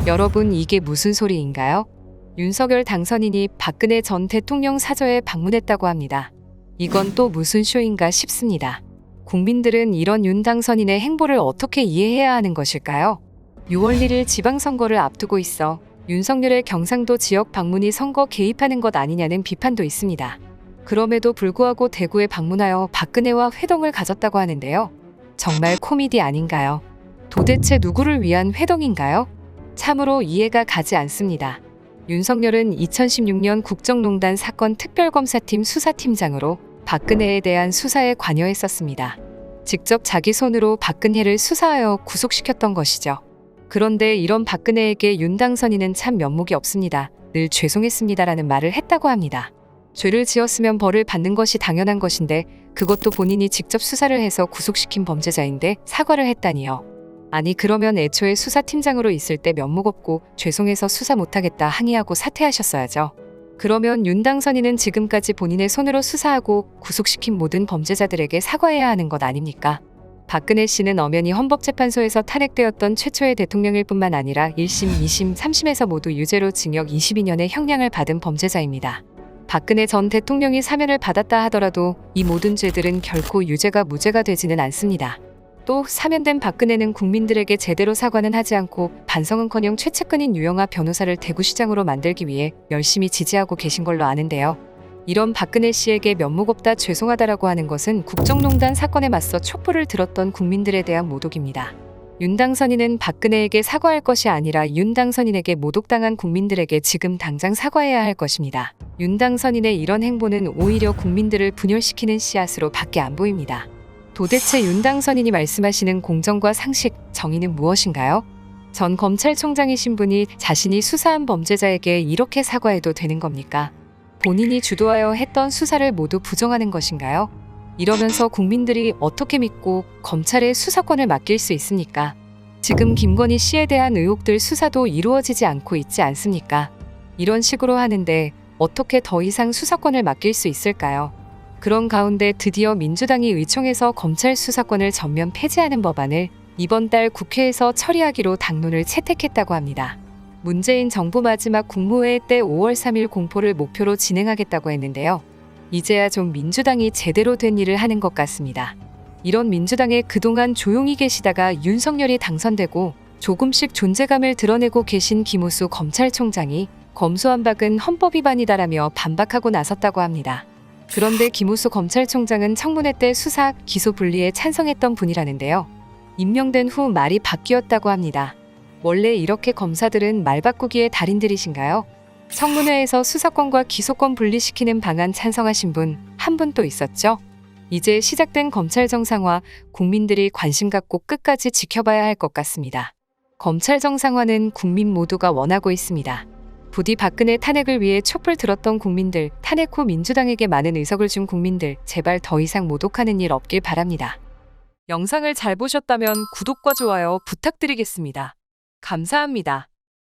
여러분, 이게 무슨 소리인가요? 윤석열 당선인이 박근혜 전 대통령 사저에 방문했다고 합니다. 이건 또 무슨 쇼인가 싶습니다. 국민들은 이런 윤 당선인의 행보를 어떻게 이해해야 하는 것일까요? 6월 1일 지방선거를 앞두고 있어 윤석열의 경상도 지역 방문이 선거 개입하는 것 아니냐는 비판도 있습니다. 그럼에도 불구하고 대구에 방문하여 박근혜와 회동을 가졌다고 하는데요. 정말 코미디 아닌가요? 도대체 누구를 위한 회동인가요? 참으로 이해가 가지 않습니다. 윤석열은 2016년 국정농단 사건 특별검사팀 수사팀장으로 박근혜에 대한 수사에 관여했었습니다. 직접 자기 손으로 박근혜를 수사하여 구속시켰던 것이죠. 그런데 이런 박근혜에게 윤 당선인은 참 면목이 없습니다. 늘 죄송했습니다라는 말을 했다고 합니다. 죄를 지었으면 벌을 받는 것이 당연한 것인데 그것도 본인이 직접 수사를 해서 구속시킨 범죄자인데 사과를 했다니요. 아니, 그러면 애초에 수사팀장으로 있을 때 면목 없고 죄송해서 수사 못하겠다 항의하고 사퇴하셨어야죠. 그러면 윤 당선인은 지금까지 본인의 손으로 수사하고 구속시킨 모든 범죄자들에게 사과해야 하는 것 아닙니까? 박근혜 씨는 엄연히 헌법재판소에서 탄핵되었던 최초의 대통령일 뿐만 아니라 1심, 2심, 3심에서 모두 유죄로 징역 22년의 형량을 받은 범죄자입니다. 박근혜 전 대통령이 사면을 받았다 하더라도 이 모든 죄들은 결코 유죄가 무죄가 되지는 않습니다. 또 사면된 박근혜는 국민들에게 제대로 사과는 하지 않고 반성은커녕 최측근인 유영하 변호사를 대구시장으로 만들기 위해 열심히 지지하고 계신 걸로 아는데요. 이런 박근혜 씨에게 면목 없다 죄송하다라고 하는 것은 국정농단 사건에 맞서 촛불을 들었던 국민들에 대한 모독입니다. 윤 당선인은 박근혜에게 사과할 것이 아니라 윤 당선인에게 모독당한 국민들에게 지금 당장 사과해야 할 것입니다. 윤 당선인의 이런 행보는 오히려 국민들을 분열시키는 씨앗으로 밖에 안 보입니다. 도대체 윤 당선인이 말씀하시는 공정과 상식, 정의는 무엇인가요? 전 검찰총장이신 분이 자신이 수사한 범죄자에게 이렇게 사과해도 되는 겁니까? 본인이 주도하여 했던 수사를 모두 부정하는 것인가요? 이러면서 국민들이 어떻게 믿고 검찰에 수사권을 맡길 수 있습니까? 지금 김건희 씨에 대한 의혹들 수사도 이루어지지 않고 있지 않습니까? 이런 식으로 하는데 어떻게 더 이상 수사권을 맡길 수 있을까요? 그런 가운데 드디어 민주당이 의총에서 검찰 수사권을 전면 폐지하는 법안을 이번 달 국회에서 처리하기로 당론을 채택했다고 합니다. 문재인 정부 마지막 국무회의 때 5월 3일 공포를 목표로 진행하겠다고 했는데요. 이제야 좀 민주당이 제대로 된 일을 하는 것 같습니다. 이런 민주당에 그동안 조용히 계시다가 윤석열이 당선되고 조금씩 존재감을 드러내고 계신 김우수 검찰총장이 검수완 박은 헌법 위반이다라며 반박하고 나섰다고 합니다. 그런데 김우수 검찰총장은 청문회 때 수사, 기소 분리에 찬성했던 분이라는데요. 임명된 후 말이 바뀌었다고 합니다. 원래 이렇게 검사들은 말 바꾸기의 달인들이신가요? 청문회에서 수사권과 기소권 분리시키는 방안 찬성하신 분 한 분 또 있었죠? 이제 시작된 검찰 정상화, 국민들이 관심 갖고 끝까지 지켜봐야 할 것 같습니다. 검찰 정상화는 국민 모두가 원하고 있습니다. 부디 박근혜 탄핵을 위해 촛불 들었던 국민들, 탄핵 후 민주당에게 많은 의석을 준 국민들, 제발 더 이상 모독하는 일 없길 바랍니다. 영상을 잘 보셨다면 구독과 좋아요 부탁드리겠습니다. 감사합니다.